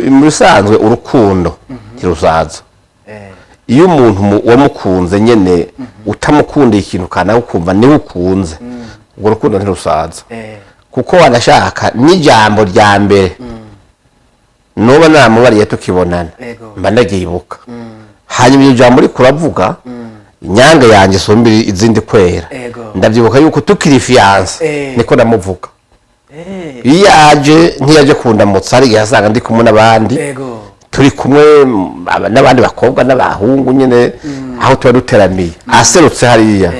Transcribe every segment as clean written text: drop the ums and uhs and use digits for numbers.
Musanzwe urukundo ntirusaza. Iyo umuntu wamukunze nyene utamukunda ikintu kana ukumva ni ukunze ubwo rukundo ntirusaza kuko wanashaka n'ijambo rya mbere noba namubariye tukibonana mba ndagibuka hanyuma iyo jambo uri kuravuga inyanga yanjye sombiri izindi kwera ndavyibuka yuko tukiri fiance niko ndamuvuga iyo yaje ntiyaje kundamutsa hari yasanga ndi kumwe n'abandi turi kumwe n'abandi bakobwa n'abahungu nyene aho tuba duteramiye aserutse hariya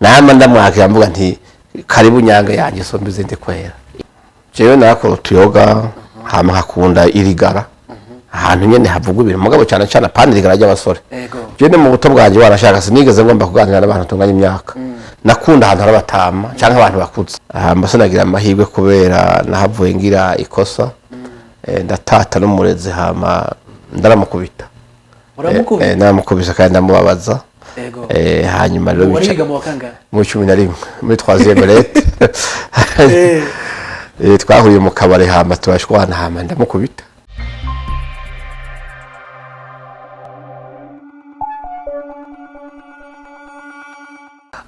nama ndamwakira mvuga nti karibu nyanga yanjye sombi izindi kwera jewe nakora tuyoga hama hakunda irigara ahantu nyene havugwa ibintu mugabo cyane cyane apana irigara ry'abasore jewe mu buto bwanje warashaka sinigeze ngomba kuganira n'abantu tunganya imyaka nakunda ahantu harabatama cyangwa abantu bakuze mbase nagira amahirwe kubera nahavuye ngira ikosa ndatata n'umureze hama ndaramukubita naramukubisa kandi ndamubabaza hanyuma rero wariga mu wakanga mu 11 muri 3e lette twahuriye mu kabare hama turashwana hama ndamukubita.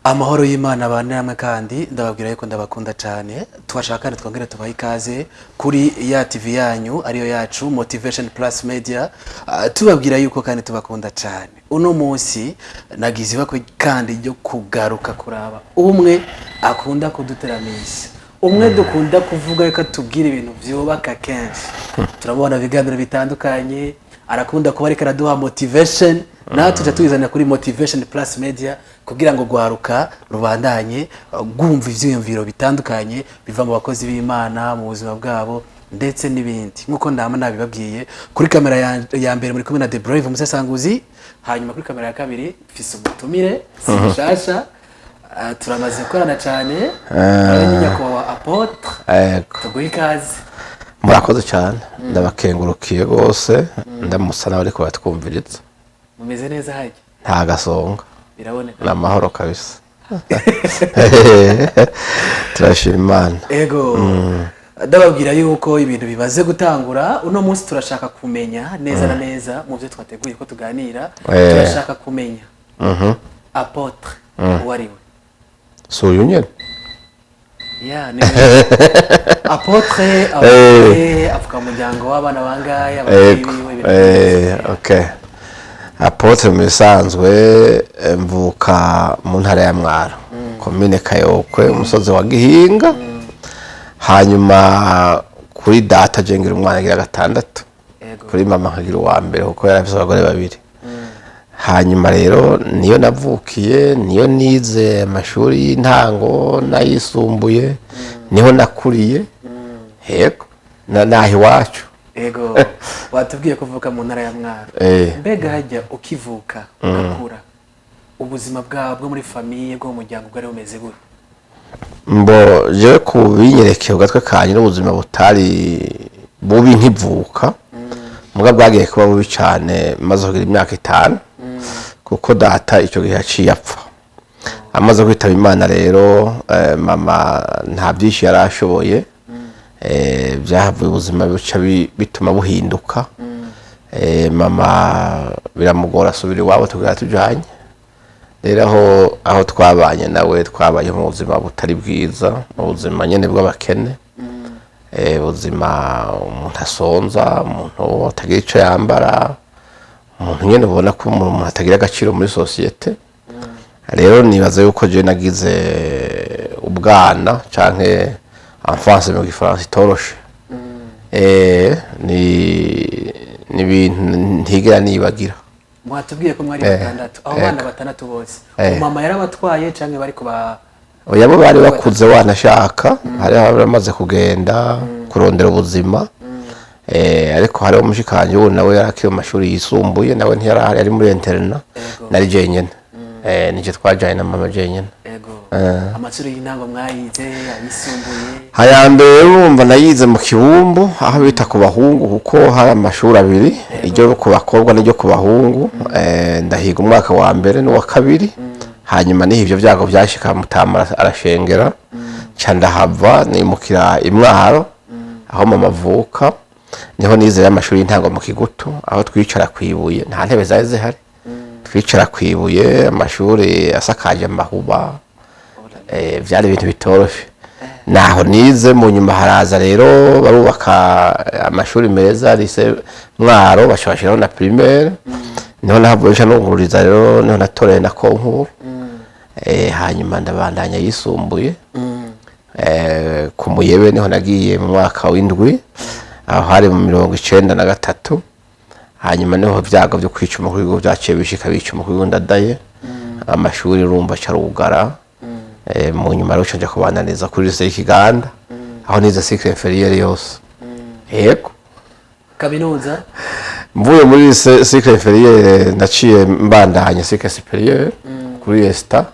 Amahoro y'Imana abana namwe kandi ndababwira yuko ndabakunda cyane twashaka kandi twongere tubaha ikaze kuri ya TV yanyu ariyo yacu Motivation Plus Media tubabwira yuko kandi tubakunda cyane. Uno munsi nagize bako kandi ryo kugaruka kuraba umwe akunda kuduteramisha umwe dukunda kuvuga yuko tubwira ibintu byubaka kenshi turabona biganiro bitandukanye arakunda kuba ariko araduha motivation natwe tuyizana kuri Motivation Plus Media kugira ngo gwaruka rubandanye gumva ivyiyumviro bitandukanye biva mu bakozi b'Imana mu buzima bwabo ndetse n'ibindi nkuko ndama nabibabwiye kuri kamera ya mbere muri kumwe na The Brave Musesanguzi hanyuma kuri kamera ya kabiri mfise umutumire Sishasha turamaze gukorana cyane nyakwa Apotre tuguha ikaze. Murakoze cyane ndabakengurukiye gose ndamusana bariko batwumviriza mumeze neza haje nta gasonga biraboneka n'amahoro kabisa turashima Imana ego ndababwira yuko ibintu bibaze gutangura uno munsi turashaka kumenya neza na neza mu byo twateguye ko tuganira turashaka kumenya Apotre wariwe so yunyene ya ni Apotre avuka muryango w'abana bangaye okay Apotre musanzwe mvuka mu ntara ya Mwaro commune Kayokwe umusozi wa Gihinga hanyuma kuri data jengira umwana agira gatandatu kuri mama nkagira uwa mbere kuko yarafise abagore babiri hanyuma rero niyo navukiye niyo nize amashuri y'intango nayisumbuye niho nakuriye yego nahi wacu ego watubwiye kuvuka mu ntara ya Mwaro mbega hajya ukivuka ugakura ubuzima bwabwo muri famille bwo mu muryango bwari bumeze gute mbo je kubinyerekeye ugatwe kanye n'ubuzima butari bubi nkivuka muga bwagiye kuba bubi cyane maze kugira imyaka 5 kuko data icyo gihe yaciye apfa amaze kwitaba Imana rero mama nta byinshi yarashoboye byahavuye ubuzima bica bituma buhinduka mama biramugora asubira iwabo tugira tujanye rero aho twabanye nawe twabaye mu buzima butari bwiza mu buzima nyene bw'abakene ubuzima umuntu asonza umuntu atagira icyo yambara umuntu nyene ubona ko umuntu atagira agaciro muri societe rero nibaza yuko je nagize ubwana canke enfance mu gifaransa itoroshe ni bintu ntigera nibagira. Mwatubwiye ko mwari batandatu aho bana batandatu bose mama yarabatwaye canke bari kuba oyabo bari bakuze wanashaka hari abamaze kugenda kurondera ubuzima ariko hari umushikanje ubu nawe yarakira amashuri yisumbuye nawe ntiyarahari ari muri interna nari jenyene nije twajanye na mama jenyene amashuri y'intango mwayize ayisumbuye hayambere urumva nayize mu Kibumbu aho bita ku bahungu kuko hari amashuri abiri iryo ku bakobwa n'iryo ku bahungu ndahiga umwaka wa mbere n'uwa kabiri hanyuma niho ivyo vyago byashika Mutama arashengera canda hava nimukira Imwaro aho mama avuka niho nizera amashuri y'intango mu Kigutu aho twicara kwibuye nta ntebe zari zihari twicara kwibuye amashuri asakaje amahuba byari ibintu bitoroshe naho nize mu nyuma haraza rero barubaka amashuri meza lise Mwaro bashobashiraho na primaire niho nahavuye nungururiza rero niho natoreye na konkuru hanyuma ndabandanya yisumbuye ku Muyebe niho nagiye mu mwaka w'indwi aho hari mu 1993 hanyuma niho vyago byo kwicuma ku bigo byaciye bishika bicuma ku bigo ndadaye amashuri urumva carugara mu nyuma rero canje kubananiza kuri lycée y'Ikiganda aho nize cycle inférieur yose yego kaminuza mvuye muri cycle inférieur naciye mbandanya cycle supérieur kuri ESTA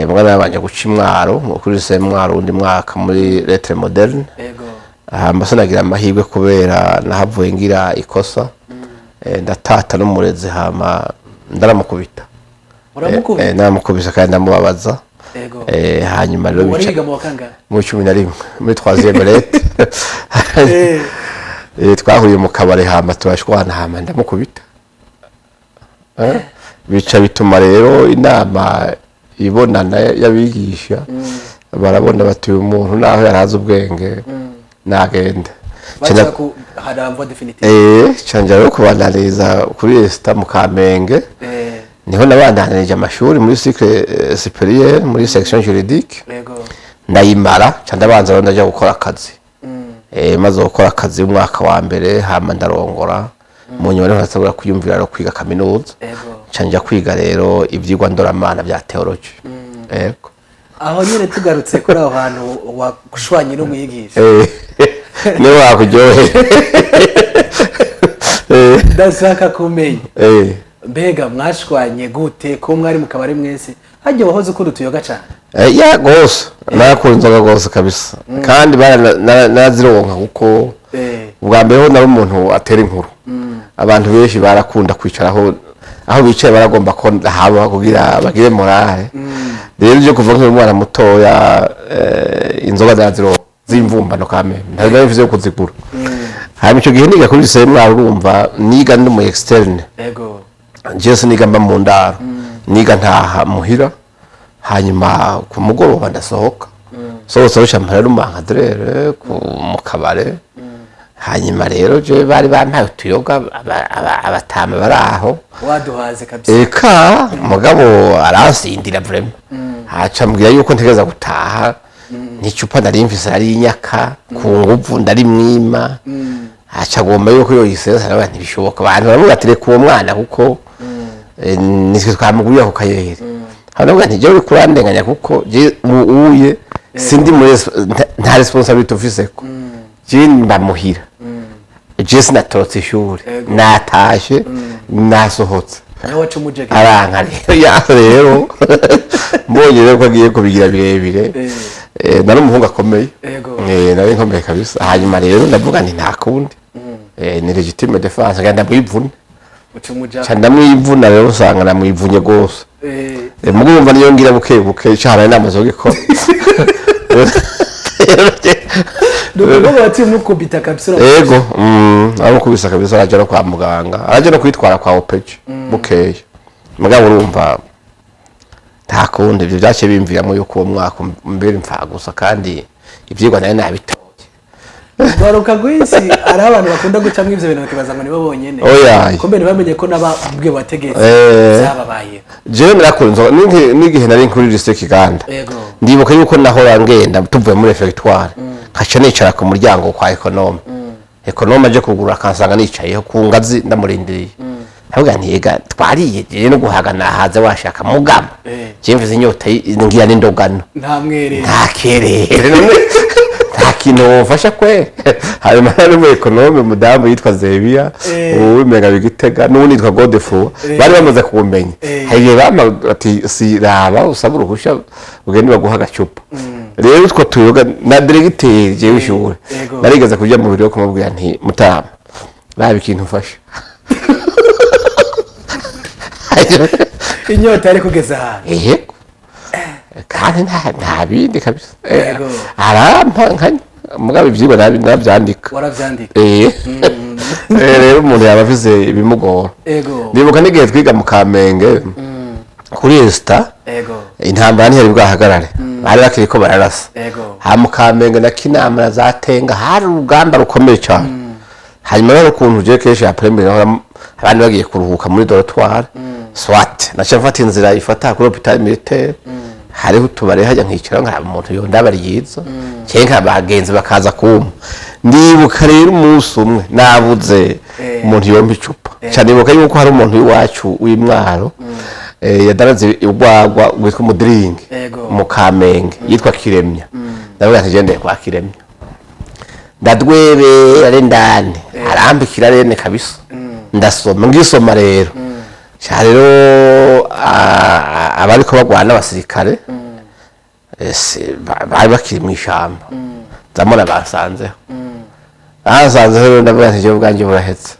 mwana yabanje guca Mwaro kuri lycée Mwaro undi mwaka muri lettre moderne yego mbasa nagira amahirwe kubera nahavuye ngira ikosa ndatata n'umurezi hama ndaramukubita naramukubisa kandi ndamubabaza hanyuma rero bica mu 11 muri 3e lettre twahuye mu kabare hama turashwana hama ndamukubita bica bituma rero inama ibonana yabigisha barabona bati umuntu naho yaraza ubwenge nagende canja rero kubananiza kuri ESTA mu Kamenge niho nabandanirije amashuri muri cycle supérieur muri section juridique ndayimara candabanza rero ndaje gukora akazi maze gukora akazi umwaka wa mbere hama ndarongora mu nyuma rero nasabura kuyumvira rero kwiga kaminuza canja kwiga rero ivyigwa ndoramana bya theology yego aho nyine tugarutse kuri aho hantu wagushwanye n'umwigisha ni wakuryohe ndashaka kumenya mbega mwashwanye gute ko mwari mu kabari mwese hajye wahoze ukunda utuyoga cyane ya gose nakunda inzoga gose kabisa kandi narazironka kuko ubwa mbere ho nari umuntu atera inkuru abantu benshi barakunda kwicaraho aho bicaye baragomba ko haba kugira bagire morale rero byo kuva nk'umwana mutoya inzoga zazironka zimvumbano kameme ntabwo bivuze ko kuzigura hanyuma icyo gihe niga kuri lycée Mwaro urumva niga ndi mu externe yego Jesse niga mba mu ndaro niga ntaha muhira hanyuma ku mugoroba ndasohoka sohotse rushamara rumankadrere mu kabare hanyuma rero je bari bampaye utuyoga abatama baraho waduhaze kabisa eka mugabo aransindira vraiment haca mbwira yuko ntegeza gutaha n'icupa nari mfise ari inyaka ku nguvu ndari mwima haca gomba yuko yo yisesa n'abantu ntibishoboka abantu baravuga ati reka uwo mwana kuko nitwe twamuguriye ku kayeri hano ntije uri kurandenganya kuko je uye sindi muri nta responsibility ufise ko je mbamuhira je sinatorotse ishuri natashe nasohotse aranka rero mbonye rero ko agiye kubigira birebire nari umuhungu akomeye nari nkomeye kabisa hanyuma rero ndavuga nti nta kundi ni legitime defense nganda mwivune ndamwivuna rero usanga namwivunye gose mugumva niyo ngira buke cyane namaze gukora Nubwo bati mukubita kabisa yego arukubisa kabisa araje no kwa muganga araje no kwitwara kwa opeje bukeye mugabo urumva nta kundi ibyo byace bimviramo yuko uwo mwaka mbere mfa gusa kandi ivyigwa nayo nabitoye baruka gwisi ari abantu bakunda gucamwe ivyo bintu bakibaza ngo nibo bonyene ko mbere bamenye ko nababwe bategetse zababaye je narakunze n'igihe nari kuri lycée Kiganda ndibuka yuko nahora ngenda tuvuye muri refectoire kaca nicara ku muryango kwa ekonome aje kugura akansanga nicayeho ku ngazi ndamurindiriye ahubwo ntiga twariye je no guhagana haza washaka mugama je mvuze inyota ngiya n'indogano nta mwerere nta kerere kintu mfasha kwe hanyuma nari mu ekonome mudamu yitwa Zebiya uwimega bigitega n'undi yitwa Godefroid bari bamaze kumenya hagiye bama ati siraba usaba uruhusha ugende baguha agacupa rero utwo tuyoga na directeur je w'ishure narigeze kujya mu biro kumubwira nti mutama babi kintu mfasha inyota ari kugeza aha kandi nta bindi kabisa arampa nkanya mugabo ivyigwa navyandika waravyandika rero umuntu yaba afise ibimugora ndibuka n'igihe twiga mu Kamenge kuri Esta intambara ntiyari bwahagarare bari bakiriko bararasa ha mu Kamenge na Kinama na Zatenga hari urugamba rukomeye cyane hanyuma rero ukuntu je keshe ya premier abandi bagiye kuruhuka muri dortoir swat naca mfata inzira ifata kuri hôpital militaire hariho utubare hajya nkicara nkaba umuntu yondabari yiza cenka bagenzi bakaza kuma ndibuka rero umunsi umwe nabuze umuntu yomba icupa cyane nibuka yuko hari umuntu w'iwacu w'Imwaro yadaraze ubwagwa witwa Mudringi mu Kamenge yitwa Kiremya ndavuga nti gende kwa Kiremya ndadwebe ari ndani arambikira rene kabisa ndasoma ngisoma rero rero abariko bagwana abasirikare bari bakiri mu ishamba ndamona basanzeho rero ndavuga nti je ubwanje burahetse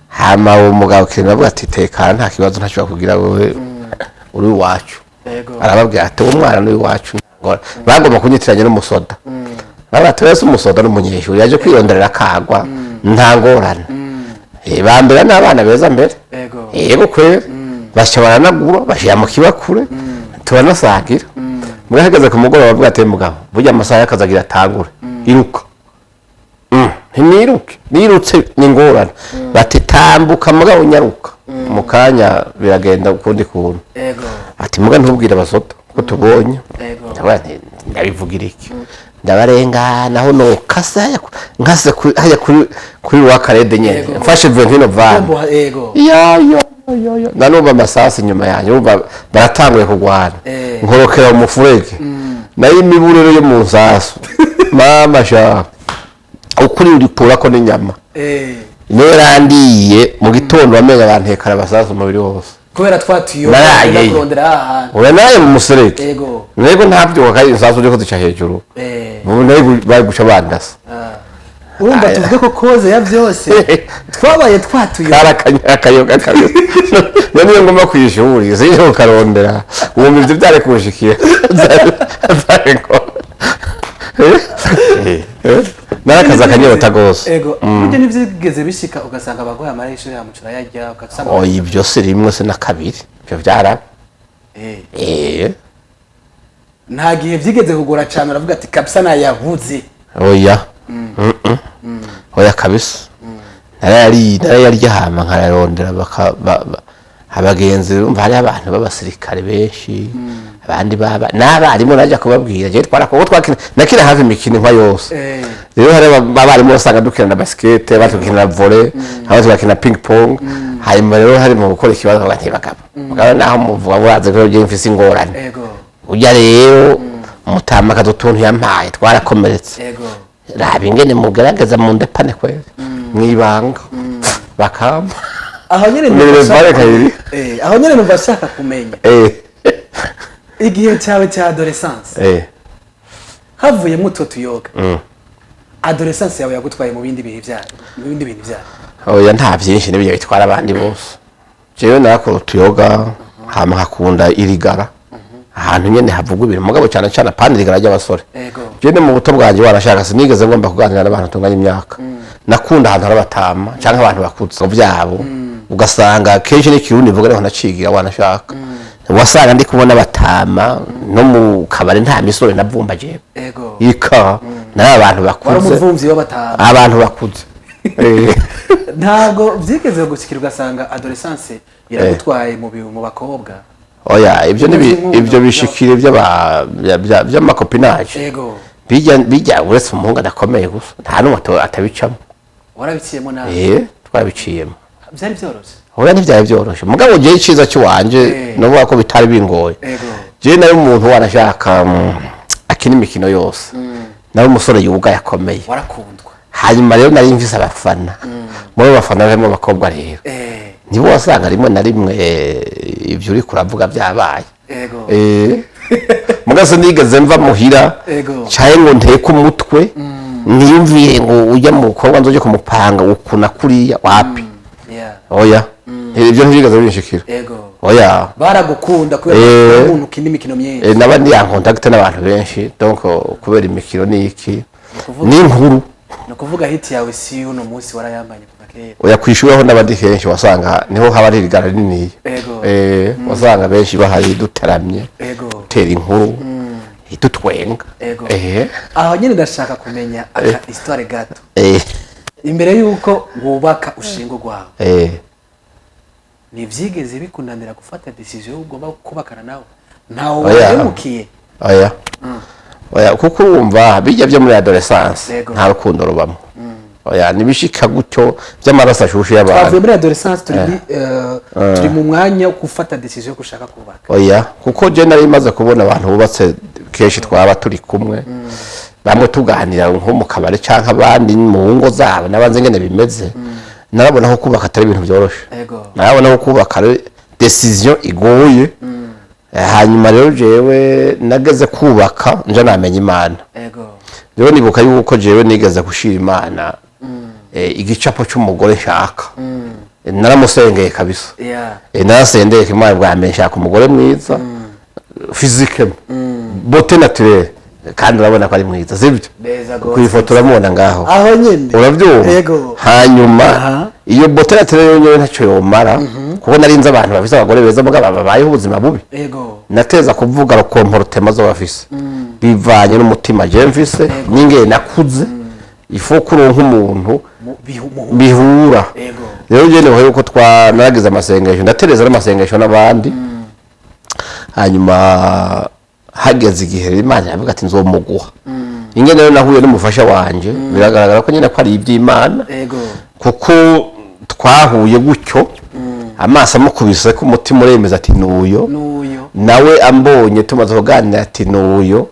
hama uwo mugabo Kiremya avuga ati tekana nta kibazo ntashobora kugira wowe uri iwacu arababwira ati umwana ni iwacu bagomba kunyitiranya n'umusoda babatwese umusoda n'umunyeshuri yaje kwironderera kagwa nta ngorane bambera n'abana beza mbere yego kwera bashobora nagura bashira mu kibakure turanasagira muri hageze ku mugoroba bavuga ati mugabo burya amasaha yakazagira atangure iruka nirutse ni ngorane bati tambuka mugabo unyaruka mu kanya biragenda ukundi kuntu ati muga ntubwire abasoda ko tubonye ndabivugira iki ndabarengana aho no kasa nkase haya kuri wa karede nyene mfashe 20 van yo nanumva amasasi nyuma yanjye umva baratanguye kugwana nkorokera umufurege nayo imiburero yo mu nsasu mama sha ukuri uripura ko n'inyama nerandiye mu gitondo bamenya bantekara abasasu umubiri wose kubera twatuyo kurondera ahantu uranaye mu musereke nego ntavyo kandi insasu uriko zica hejuru nego bari guca bandasa urumva tuvuge ko koze ya byose twabaye twatuyo akayoga kabisa niyo ngoma kwishuri zije ukarondera uwo mivyo byare kushikira narakaza kanyota gose buryo nivyigeze bishika ugasanga abagoye amarisho ya mucura yajya ugasanga ibyo se rimwe se na kabiri byo byara nta gihe vyigeze kugora cyane aravuga ati kabisa nayavuze oya kabisa narayarya hama nkararondera abagenzi umva hari abantu b'abasirikare benshi abandi baba n'abarimu najya kubabwira je twarakobo twakina nakina hafi imikino nka yose rero hari abarimu basanga dukina na basket abandi bakina volley abandi bakina ping pong hanyuma rero hari mu gukora ikibazo abandi bagabo naho muvuga buraze ko je mfise ingorane ujya rero mutama kadutuntu yampaye twarakomeretse rabi ingene mugaragaza mu ndepane kweli mwibanga bakamba aho nyene numva shaka kumenya igihe cyawe cya adolescence havuye muto tuyoga adolescence yawe yagutwaye mu bindi bintu byayo oya nta byinshi n'ibyo bitwara abandi bose jewe nakora tuyoga hama hakunda irigara ahantu nyene havugwa ibintu mugabo cyane cyane pani irigara ry'abasore je mu buto bwanjye warashaka sinigeze ngomba kuganira n'abantu tunganya imyaka nakunda ahantu harabatama cyangwa abantu bakuze byabo ugasanga kenshi n'ikirundi mvuga rero nacigira wanashaka wasanga ndi kubona batama no mu kabare nta misore navumba je ika n'abantu bakuze abantu bakuze ntabwo byigeze gushikira ugasanga adolescence iragutwaye mu bakobwa oya ibyo bishikire by'amakopinage bijya uretse umuhungu adakomeye gusa nta n'umuto atabicamo warabiciyemo nawe twabiciyemo byari byoroshye oya ntibyari byoroshye mugabo gihe iciza cy'uwanje novuga ko bitari bingoye je nayo umuntu wanashaka akina imikino yose nawe umusore yuga yakomeye warakundwa hanyuma rero nari mvise abafana muri bafana barimo abakobwa rero nibo wasanga rimwe na rimwe ibyo uri kuravuga byabaye mugase nigeze mva muhira cyaye ngo nteke umutwe niyumviye ngo ujya mu mukobwa nzoje kumupanga ukuna kuriya wapi oya ibyo ntibigeze binshikira oya baragukunda kubera umuntu ukina imikino myinshi nabandi yankontakte n'abantu benshi donc kubera imikino niki n'inkuru ni ukuvuga hiti yawe si uno munsi warayambanye kuva kera oya kwishuraho n'abandi kenshi wasanga niho haba ari rigara rinini wasanga benshi bahari dutaramye gutera inkuru dutwenga aho nyine ndashaka kumenya aka histoire gato imbere yuko wubaka ushinga rwawe ni vyigeze bikunanira gufata decision yo ugomba kubakana nawe ntaho wahemukiye oya kuko urumva bijya byo muri adolescence nta rukundo rubamo oya nibishika gutyo by'amaraso ashushe y'abantu twavuye muri adolescence turi mu mwanya wo gufata decision yo gushaka kubaka oya kuko je nari maze kubona abantu bubatse kenshi twaba turi kumwe bamwe tuganira nko mu kabare canka abandi mu ngo zabo nabanze ngene bimeze narabona ko kubaka atari ibintu byoroshe narabona ko kubaka decision igoye hanyuma rero jewe nageze kubaka nje namenya Imana rero nibuka yuko jewe nigeze gushira Imana igicapo cy'umugore nshaka naramusengeye kabisa narasendeye Imana bwa mbere nshaka umugore mwiza physique beauté naturelle kandi urabona ko ari mwiza sibyo kwifotora mubona ngaho aho nyine urabyumva hanyuma iyo beauté naturelle nyine ntacyo yomara kuko narinze abantu bafise abagore beza mugabo babayeho ubuzima bubi nateza kuvuga comportement zo bafise bivanye n'umutima je mfise ninge nakuze ifo kuronka umuntu bihura rero je neho yuko naragize amasengesho ndatereza n'amasengesho n'abandi hanyuma hageze igihe Imana yavuga ati nzomuguha ingene rero nahuye n'umufasha wanje biragaragara ko nyine ko ari iby'Imana kuko twahuye gutyo amaso amukubise ko umutima uremeza ati nuyo nawe ambonye tumaze kuganira ati nuyo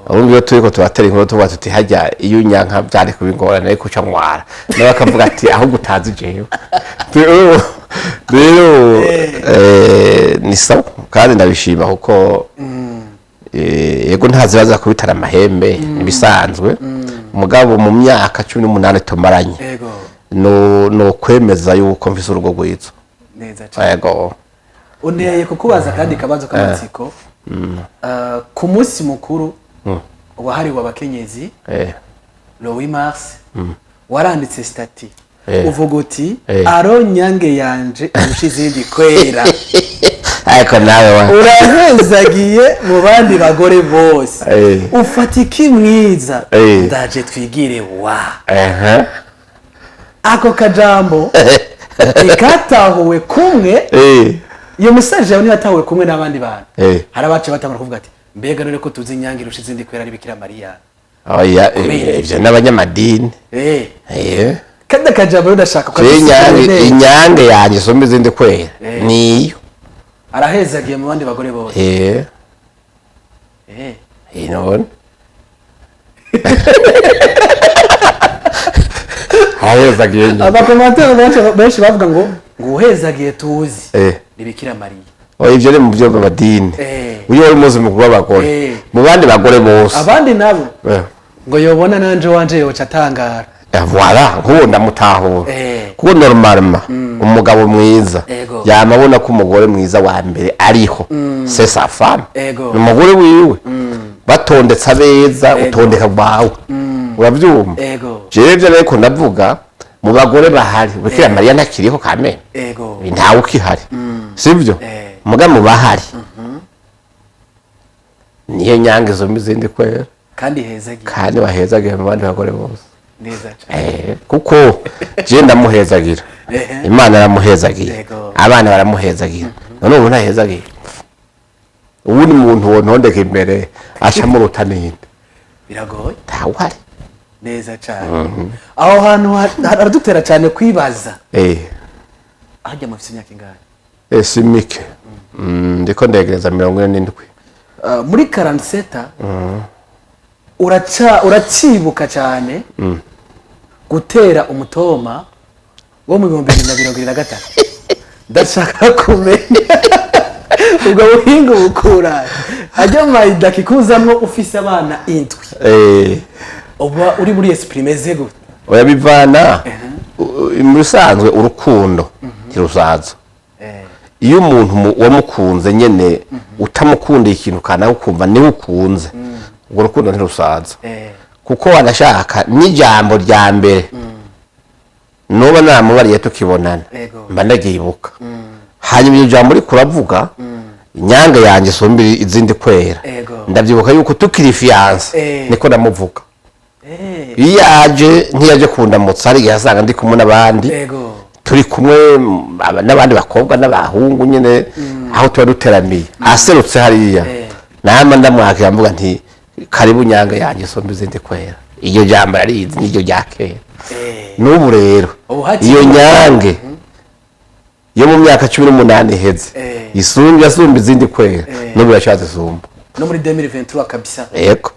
urumva iyo turiko turatera inkuru tuvuga tuti hajya iyo unyanka byari kubingorana ariko uca mwara nawe akavuga ati aho gutazi jewe rero ni sawa kandi ndabishima kuko yego ntazibaza kubitara amahembe nibisanzwe umugabo mu myaka 18 tumaranye no kwemeza yuko mfise urugo rwiza neza cyane uneye kukubaza kandi kabazo k'amatsiko ku munsi mukuru wahariwe abakenyezi Louis Mars waranditse stati uvuga uti aronyange yanje ushizindi kwera ariko nawe urahezagiye mu bandi bagore bose ufatiki mwiza ndaje twigire wa ako kajambo ikatahuwe kumwe iyo musaje yawe yatahuwe kumwe n'abandi bantu harabace batangura kuvuga ati mbega none ko tuzi inyange irusha izindi kwera ari Bikira Mariya oya ivyo n'abanyamadini kandi akajambo rero ndashaka ko inyange yanjye sombe izindi kwera niyo arahezagiye mu bandi bagore bose none hahezagiye abakomateri benshi bavuga ngo uhezagiye tuzi ni Bikira Mariya ivyo ni mu byo b'amadini uyo wari muzi mukuru w'abagore mu bandi bagore bose abandi nabo ngo yobona nanje wanje yoca atangara voilà nkuwo ndamutahura kuko normalement umugabo mwiza yamabona ko umugore mwiza wa mbere ariho c'est sa femme umugore wiwe batondetse abeza utondeka bawe urabyumva jewe byo ariko ndavuga mu bagore bahari Bikira Mariya ntakiriho kamene ntawe ukihari sibyo muga mu bahari niyo nyange zo mizindi kwera kandi wahezagiye mu bandi bagore bose neza cyane kuko je ndamuhezagira Imana aramuhezagiye abana baramuhezagira none ubu ntahezagiye ubu ni umuntu wontondeka imbere aca mu rutaninde biragoye ntawari neza cyane aho hantu haradutera cyane kwibaza hajya mu imyaka ingahe simike ndiko ndegereza 47 muri 47 uracibuka cyane gutera umutoma wo mu 2023 ndashaka kumenya ubwo buhinga bukura ajya mayida kikuzamwo ufise abana indwi uba uri muri esprimeze gute oya bivana musanzwe urukundo kirusaza iyo umuntu wamukunze nyene utamukundiye ikintu kana ukumva ni ukunze ubwo rukundo ntirusaza kuko wanashaka n'ijambo rya mbere nuba namubariye tukibonana mba ndagibuka hanyuma iyo jambo uri kuravuga inyange yanjye isumba izindi kwera ndabyibuka yuko tukiri fiance niko namuvuga iyo yaje ntiyaje kundamutsa hari igihe asanga ndi kumwe n'abandi turi kumwe n'abandi bakobwa n'abahungu nyine aho tuba duteramiye aserutse hariya nama ndamwakira mvuga nti karibu nyange yanjye isumba izindi kwera iyo jambo yarizi n'iryo rya kera n'ubu rero iyo nyange yo mu myaka 18 iheze yasumba izindi kwera n'ubu yashatse isumba no muri 2023 kabisa yego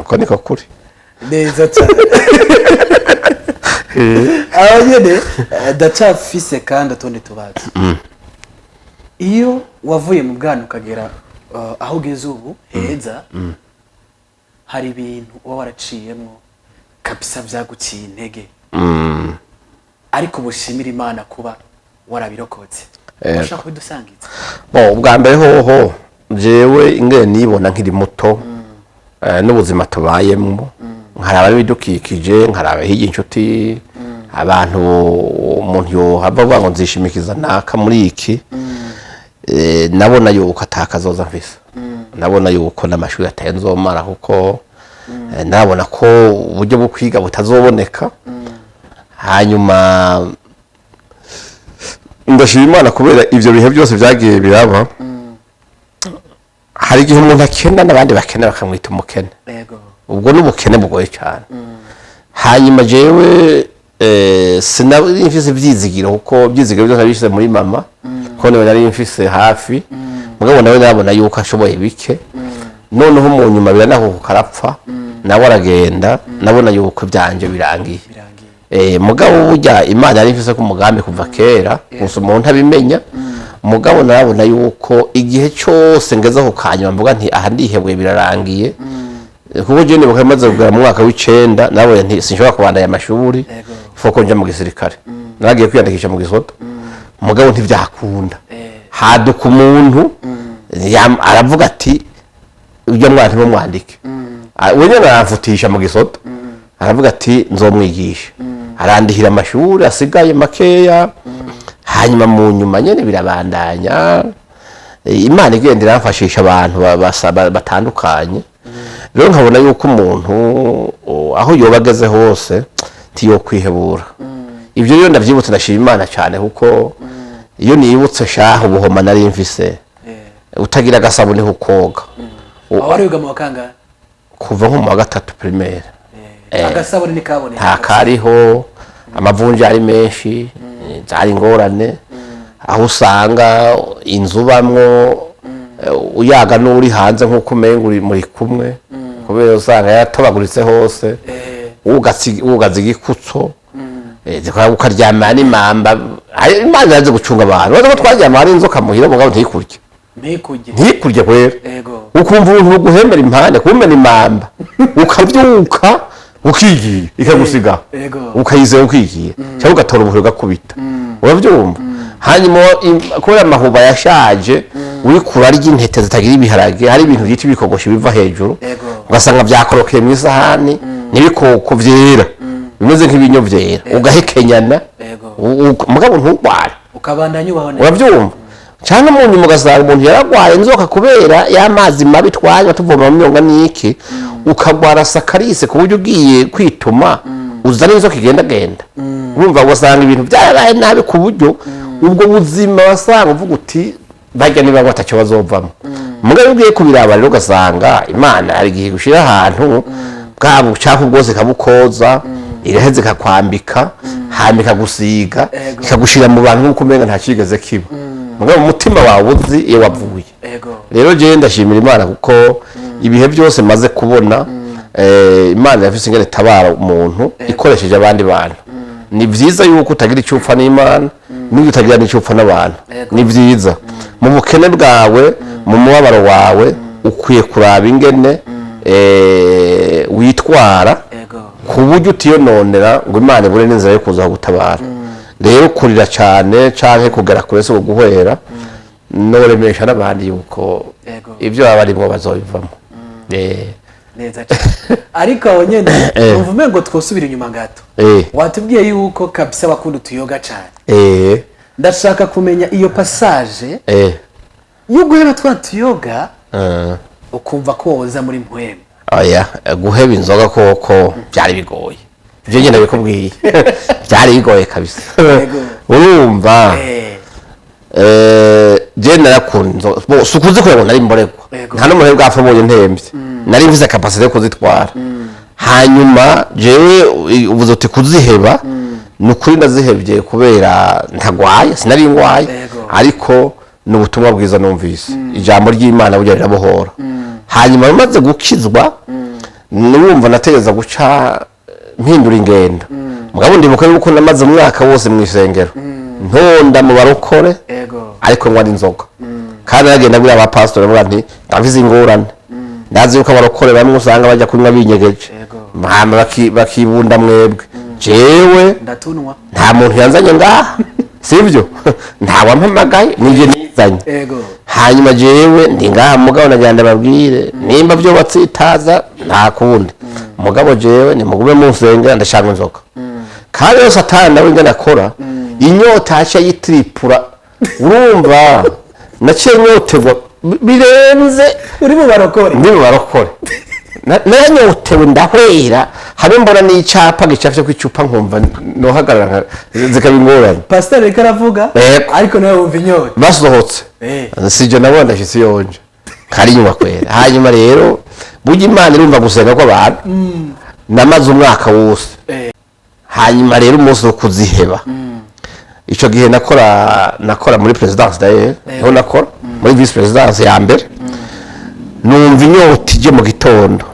ko niko kuri neza cyane aho nyene ndacafise kandi atundi tubazi iyo wavuye mu bwana ukagera aho ugeze ubu heza hari ibintu uba waraciyemo kabisa byaguciye intege ariko bushimira Imana kuba warabirokotse ushaka kubidusangiza ubwa mbere hoho jewe ingene nibona nkiri muto n'ubuzima tubayemo nkaraba bidukikije nkaraba hirya inshuti abantu umuntu yohava avuga ngo nzishimikiza naka muri iki nabona yuko atakazoza mfise nabona yuko n'amashuri atenzomara kuko nabona ko uburyo bwo kwiga butazoboneka hanyuma ndashima Imana kubera ivyo bihe byose byagiye biraba hari igihe umuntu akenda n'abandi bakene bakamwita umukene ubwo n'ubukene bugoye cyane hanyuma jewe sinari mfise ivyizigiro kuko ivyizigiro byose nabishize muri mama ko niwe nari mfise hafi mugabo nawe nabona yuko ashoboye bike noneho mu nyuma biranahuka karapfa nawe aragenda nabona yuko byanje birangiye mugabo burya Imana yari mfise ku mugambi kuva kera gusa umuntu abimenya mugabo narabona yuko igihe cyose ngeze aho kanyuma mvuga nti aha ndihebwe birarangiye kuko je nibuka maze kugera mu mwaka w'9 nabonye nti sinshobora kubandanya amashuri foko nje mu gisirikare naragiye kwiyandikisha mu gisoto mugabo ntivyakunda haduka umuntu aravuga ati ujya mwana ntimumwandike wenye naramfutisha mu gisoto aravuga ati nzomwigisha arandihira amashuri asigaye makeya hanyuma mu nyuma nyene birabandanya Imana igenda iramfashisha abantu batandukanye rero nkabona yuko umuntu aho yobageze hose tiyo kwihebura ivyo rero ndavyibutse ndashima Imana cyane kuko iyo nibutse shaho ubuhoma nari mfise utagira agasabune hukoga wari wiga mu wakanga kuva nko mu wa 3 primaire agasabune ni kabone nta kariho amavunja ari menshi zari ngorane aho usanga inzu bamwo uyaga n'uri hanze nk'uko umenga uri muri kumwe kubera usanga yatabaguritse hose ugaza igikutso ukaryamana n'imamba Imana yaje gucunga abantu baza ko twaryamana n'inzoka muhira mugabo ntikurye kwera ukumva ubuntu buguhemera impande kumena imamba ukabyuka ukigiye ikagusiga ukayizera ukigiye cyangwa ugatora ubuhuru ugakubita urabyumva hanyuma kubera amahuba yashaje uri kurarya intete zitagira ibiharage hari ibintu byitwa ibikogosho biva hejuru ugasanga byakorokeye mu isahani n'ibikoko vyera bimeze nk'ibinyo vyera ugahekenyana mugabo ntugwara ukabandanya ubaho neza urabyumva cyane mu nyuma ugasanga umuntu yaragwaye inzoka kubera y'amazi mabi twanywa tuvoma mu myonga n'iki ukagwara sakarise ku buryo ugiye kwituma uzana inzoka igenda urumva ugasanga ibintu byarabaye nabi ku buryo ubwo buzima wasanga uvuga uti bajya niba batacyo bazovamo mugabo ugiye kubiraba rero ugasanga Imana hari igihe gushira ahantu bwabo cyako bwose kabukoza iraheze kakwambika hamika gusiga ikagushira mu bantu nk'uko umenga nta kigeze kiba mugabo umutima wawe uzi iyo wavuye rero je ndashimira Imana kuko ibihe byose maze kubona Imana yafise ingene tabara umuntu ikoresheje abandi bantu ni vyiza yuko utagira icupfa n'Imana n'ibyo utagira n'icupfa n'abantu ni vyiza mu bukene bwawe mu mubabaro wawe ukwiye kuraba ingene witwara ku buryo utiyononera ngo Imana ibure n'inzira yo kuza gutabara rero kurira cyane canke kugera kure so guhwera no remesha n'abandi yuko ivyo abarimo bazobivamo neza cyane ariko aho nyene umva umengo twosubira inyuma gato watubwiye yuko kabisa bakunda utuyoga cyane ndashaka kumenya iyo passage yo guheba twa tuyoga ukumva ko woza muri mpwemu oya guheba inzoga koko byari bigoye ibyo nyine bikubwiye byari bigoye kabisa urumva je narakunda sukuzi ko nari mboregwa nta n'umuhe bwapfa mbonye ntembye nari mvize capacité yo kuzitwara hanyuma jewe ubuze uti kuziheba nukuri ndazihebye kubera ntagwaye sinari ngwaye ariko n'ubutumwa bwiza numvise ijambo ry'Imana burya rirabohora hanyuma bamaze gukizwa numva nategeza guca mpindura ingendo mugabo ndibuka yuko namaze umwaka wose mu isengero ntonda mu barokore ariko ngwa inzoga kandi nagenda bwa aba pastor bavuga nti ndavize ingorane ndazi yuko abarokore bamwe usanga bajya kunywa binyegeje bakibunda mwebwe jewe ndatunwa nta muntu yanzanye ngaha sivyo nta wampamagaye nije nizanye hanyuma jewe ndi ngaha mugabo nagenda babwire nimba byo batsitaza nta kundi mugabo jewe ni mugume mu nsengera ndashaka inzoga kandi yo satani nawe ngena akora inyota acha yitripura urumva naciye nyotegwa birenze uri mu barokore ndi mu barokore nanyotewe ndahwera habe mbona n'icapa gicafye ku icupa nkumva nohagarara zikabingorana pastor reka aravuga ariko nawe wumva inyota basohotse sije nabona ndashitse yonje kari nyuma kwera hanyuma rero burya Imana irumva gusenga kw'abantu namaze umwaka wose hanyuma rero umunsi wo kuziheba ico gihe nakora muri presidence d'ailleurs aho nakora muri vice presidence ya mbere numva inyota ije mu gitondo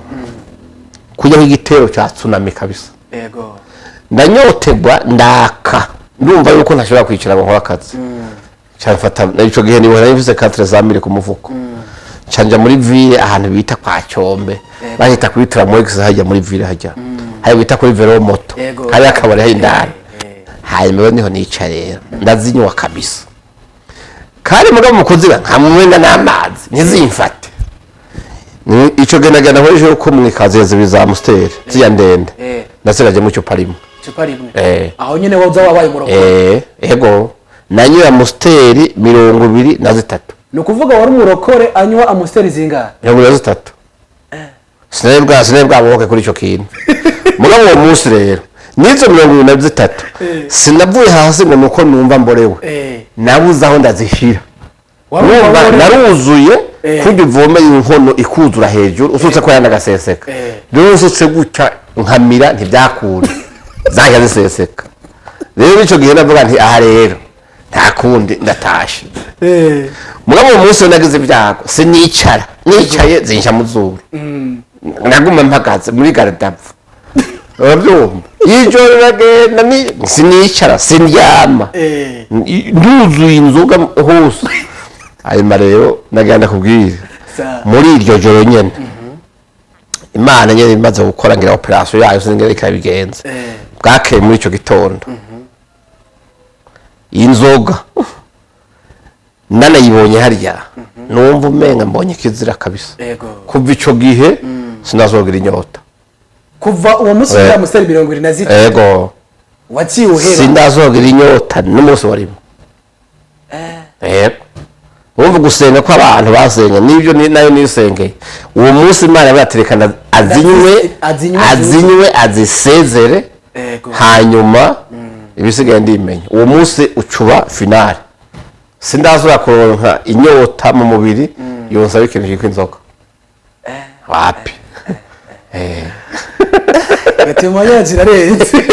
kujya nk'igitero cya tsunami kabisa ndanyotegwa ndaka ndumva yuko ntashobora kwicara ngo nkora akazi cyafata ico gihe nibona yivise 400 ku mufuko canja muri ville ahantu bita kwa Cyombe bahita kubitira mu ex hajya muri ville hajya hayo bita kuri vero moto hari akabari hindana hanyuma niho nica rero ndazinywa kabisa kandi mugabo mukuziba nkamwenda n'amazi ntizimfate ico genagana hoje uko mwikazeze biza Musteri ziya ndende ndasigaje mu cyo parimo aho nyene woza wabaye muroko ego nanywa Musteri 23 nukuvuga wari umurokore anywa Amusteri zinga 23 sinebwa boke kuri ico kintu mugabo uwo munsi rero nizo 23 sinavuye hasi ngo nuko numva mborewe nabuze aho ndazishira numva naruzuye kujya uvome inkono ikuzura hejuru usutse ko yanda gaseseka rero usutse guca nkamira ntibyakunda zajya ziseseka rero ico gihe navuga nti aha rero nta kundi ndatashe mugabo uwo munsi nagize ibyago sinicara nicaye zinsha mu zuru naguma mpagaze muri garadapfu urabyumva yijoro nagenda sinicara sindyama nduzuye inzoga hose hanyuma rero nagenda kubwira muri iryo joro nyene Imana nyene imaze gukora ngira operation yayo sinigera ikabigenza bwakeye muri ico gitondo inzoga nanayibonye harya numva umenga mbonye kizira kabisa kuva ico gihe sinazogira inyota kuva uwo munsi ya Musteri 23 ego waciye uhera sindazogira inyota n'umunsi warimo wumva gusenga ko abantu basenga nibyo nayo nisengeye uwo munsi Imana yabaterekana azinywe azisezere hanyuma ibisigaye ndimenya uwo munsi ucuba finale sindazura kuronka inyota mu mubiri yonsa bikintu cyitwa inzoga wapi gatemanya zirarenze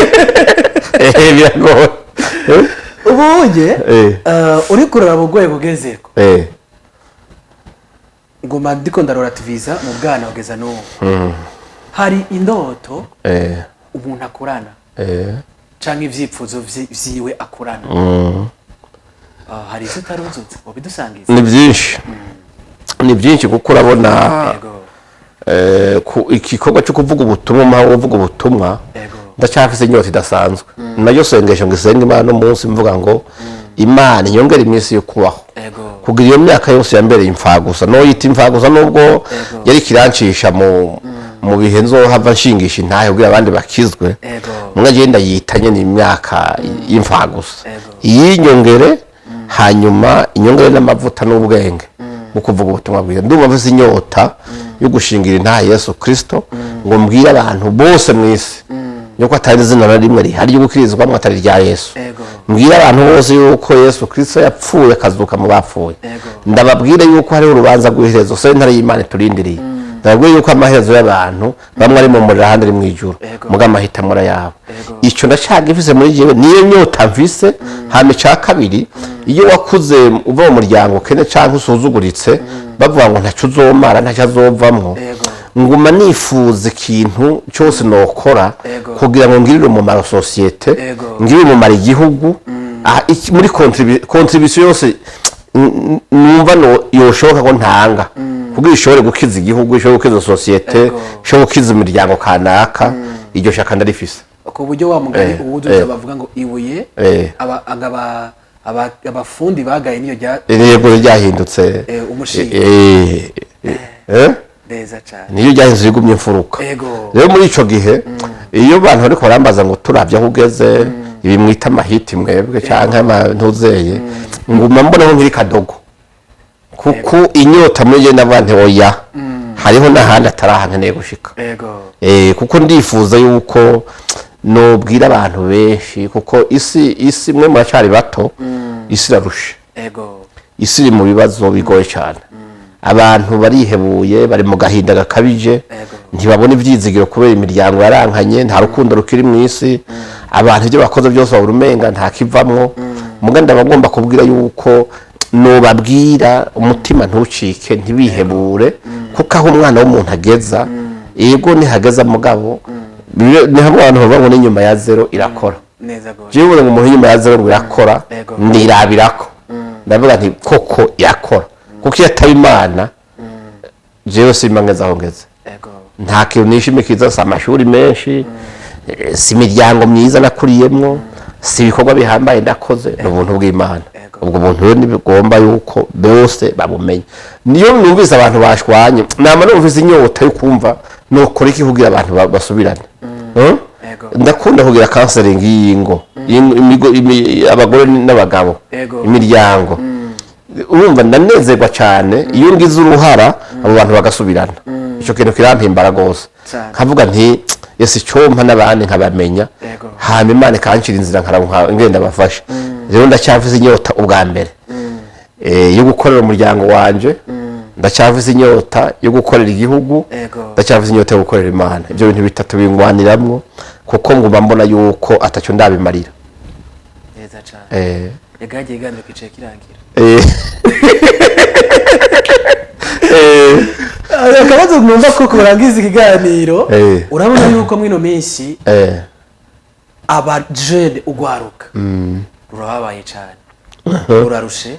biragoye ubuje uri kurara bugoye bugezeko ngoma ndiko ndarorativiza mu bwana bugeza no hari indoto umuntu akurana canke ivyipfuzo vyiwe akurana hari icyo utaruzutse wabidusangiza ni byinshi kuko urabona igikorwa cyo kuvuga ubutumwa mpaho uvuga ubutumwa ndacafise inyota idasanzwe nayo sengesho ngo isenge Imana no munsi mvuga ngo Imana inyongera iminsi yo kubaho kugira iyo myaka yose yambereye imfagusa no yita imfagusa nubwo yari kirancisha mu bihe nzohava nshingisha intahe kugira abandi bakizwe mwe agenda yitanye n'imyaka y'imfagusa iyinyongere hanyuma inyongere n'amavuta n'ubwenge mu kuvuga ubutumwa bwiza ndumva mvuze inyota yo gushingira intahe Yesu Kristo ngo mbwire abantu bose mu isi yuko atari izina na rimwe rihari ryo gukirizwamo atari rya Yesu mbwira abantu bose yuko Yesu Kristo yapfuye akazuka mu bapfuye ndababwire yuko hariho urubanza rw'iherezo so intare y'Imana turindiriye ndababwire yuko amaherezo y'abantu bamwe ari mu muriro ahandi ari mu ijuru muga amahitamura yabo icyo ndacagifise muri jewe niyo nyota mvise hame ca kabiri iyo wakuze uva mu muryango kene canke usuzuguritse bavuga ngo ntacu uzomara ntacu azovamwo nguma nifuza ikintu cyose nokora kugira ngo ngirire umumaro societe ngirire umumaro igihugu muri contribution yose numva no yoshoka ko ntanga kugira ishobore gukiza igihugu ishobore gukiza societe ishobore gukiza imiryango kanaka iryo shaka ndarifise ku buryo wa mugari ubuduza bavuga ngo ibuye abafundi bagaye niyo ryahindutse umushinga neza cyane niyo ryahindutse rigumye imfuruka rero muri ico gihe iyo abantu bariko barambaza ngo turavye aho ugeze ibi mwita amahiti mwebwe canke amantuzeye nguma mbona nkiri kadogo kuko inyota muri je n'abantu oya hariho n'ahandi atarahankeneye gushika kuko ndifuza yuko nobwira abantu benshi kuko isi mwe muracari bato isi irarushe isi iri mu bibazo bigoye cyane abantu barihebuye bari mu gahinda gakabije ntibabona ivyizigiro kubera imiryango yarankanye nta rukundo rukiri mu isi abantu ibyo bakoze byose babura umenga nta kivamwo muga ndabagomba kubwira yuko nobabwira umutima ntucike ntibihebure kuko aho umwana w'umuntu ageza yego nihageza mugabo ni hamwe abantu bavuga ngo n'inyuma ya zero irakora jewe ngo umuntu inyuma ya zero ngo irakora ndirabirako ndavuga nti koko irakora kuko iyo atari Imana jewe simba ngeze aho ngeze nta kintu nishimikiza si amashuri menshi si imiryango myiza nakuriyemwo si ibikorwa bihambaye ndakoze ni ubuntu bw'Imana ubwo buntu rero nibigomba yuko bose babumenye niyo numvise abantu bashwanye nama numvise inyota yo kumva nokora iki kugira abantu basubirane ndakunda kugira counseling y'ingo abagore n'abagabo imiryango urumva ndanezerwa cyane iyo ngize uruhara abo bantu bagasubirana icyo kintu kirampimbara gose nkavuga nti Yesu cyompa n'abandi nkabamenya hama Imana kancira inzira nkaronka ngenda bafasha rero ndacyavuze inyota ubwa mbere yo gukorera umuryango wanje ndacyavuze inyota yo gukorera igihugu ndacyavuze inyota yo gukorera Imana ibyo bintu bitatu bingwaniramwo kuko nguma mbona yuko atacyo ndabimarira neza cyane yagagiye ganda kicaye kirangira akabazo numva ko kurangiza ikiganiro urabona yuko mwino minsi abajene ugwaruka rurababaye cyane urarushe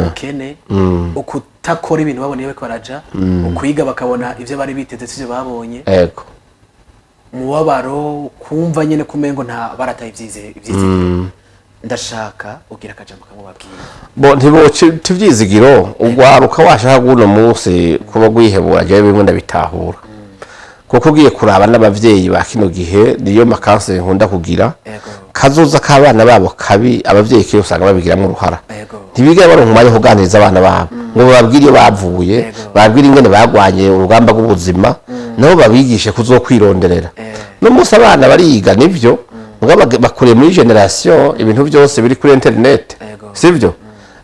ukene ukutakora ibintu baboneye bako baraja ukwiga bakabona ivyo bari biteze sivyo babonye mubabaro kumva nyene kumengo nta barataye ivyize ndashaka ugira akajambo kamubabwira bo ntiboce tuvyizigiro ugwaruka washaka guno munsi kuba gwihebura je bimwe ndabitahura kuko ugiye kuraba n'abavyeyi ba kino gihe niyo makanse nkunda kugira kazoza k'abana babo kabi abavyeyi kiyo usanga babigiramo uruhara ntibiga baronka umwanya wo kuganiriza abana babo ngo babwire iyo bavuye babwire ingene bagwanye urugamba rw'ubuzima nabo babigishe kuzokwironderera no munsi abana bariga nivyo bakuriye muri generation ibintu byose biri kuri internet sivyo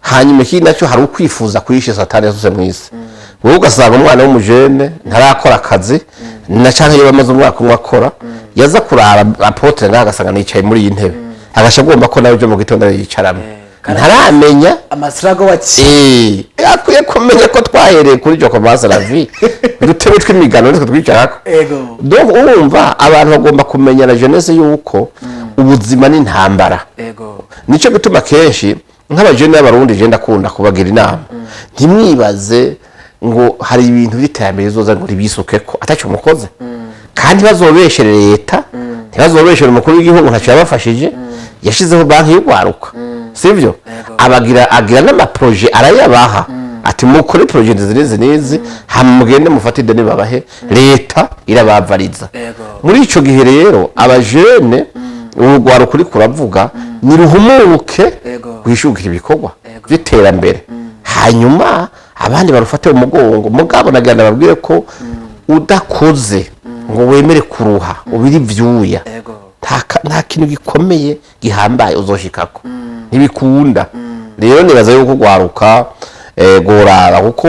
hanyuma iki nacyo hari ukwifuza kuyishe satani yasuse mwisi wowe ugasanga umwana w'umujene ntarakora akazi na canke iyo bamaze umwaka umwe akora yaza kuraba apotre ngagasanga nicaye muri iyi ntebe agasha gomba ko nawe byo mu gitondo yicaramo ntaramenya amasrago waci akwiye kumenya ko twahereye kuri jo commence la vie dutebe tw'imigano nitwe twicarako donc urumva abantu bagomba kumenya na jeunesse yuko ubuzima ni ntambara nico gituma kenshi nk'abajene y'abarundi je ndakunda kubagira inama ntimwibaze ngo hari ibintu by'iterambere zoza ngo ribisukeko ataco mukoze kandi bazobeshere leta ntibazobeshere umukuru w'igihugu ntaco yabafashije yashizeho banki y'ugwaruka sivyo agira n'amaproje arayabaha ati mukore project zirizi hamugende mufate ideni babahe leta irabavariza muri ico gihe rero abajene urugwaro kuri kuravuga niruhumuke gwishukira ibikorwa by'iterambere hanyuma abandi barufate umugongo mugabo nagenda babwire ko udakoze ngo wemere kuruha ubiri vyuya nta kintu gikomeye gihambaye uzoshikako ntibikunda rero nibaza yuko gwaruka gorara kuko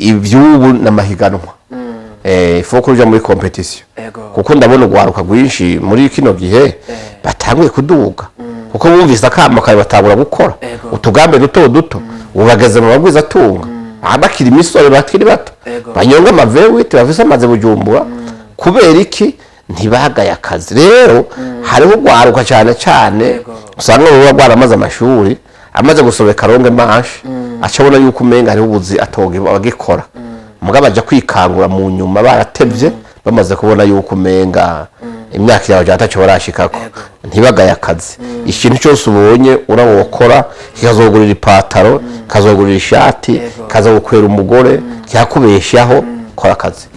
ivyubu n'amahiganwa ifo kuja muri competition kuko ndabona ugwaruka gwinshi muri kino gihe batanguye kuduga kuko bumvise akama kare batabura gukora utugambe duto ubageze mu bagwiza tunga abakiri imisore bakiri bato banyonga amavewite bafise amaze bujumbura kubera iki ntibagaye akazi rero hariho ugwaruka cyane usanga uba gwaramaze amashuri amaze gusobeka ronge manshi acabona yuko umenga hariho ubuzi atoge bagikora mugabo aja kwikangura mu nyuma baratevye bamaze kubona yuko umenga imyaka yawe ataco barashikako ntibagaye akazi ikintu cyose ubonye urawokora kikazogurira ipataro kazogurira ishati kazogukwera umugore cyakubeshaho kora akazi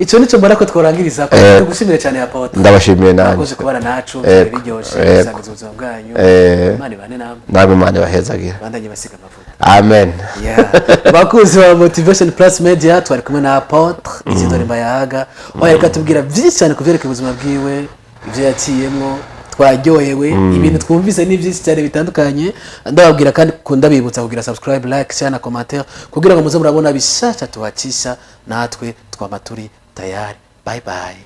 Ico nico mbona ko tworangiriza ko gushimira cyane ya Apotre ndabashimiye nanje nakoze kubana nacu biryoshe sangiza ubuzima bwanyu Imana ibane namwe Imana bahezagira bandanye basiga amavuta amen bakuzi ba Motivation Plus Media twari kumwe na Apotre Isidore Mbayaga wayeka tubwira byinshi cyane kuvyerekeye ubuzima bwiwe ivyo yaciyemo twaryohewe ibintu twumvise ni byinshi cyane bitandukanye ndababwira kandi kundabibutsa kugira subscribe like share na commentaire kugira ngo muze murabona bishasha tuhacisha natwe twamaturi tayari bye bye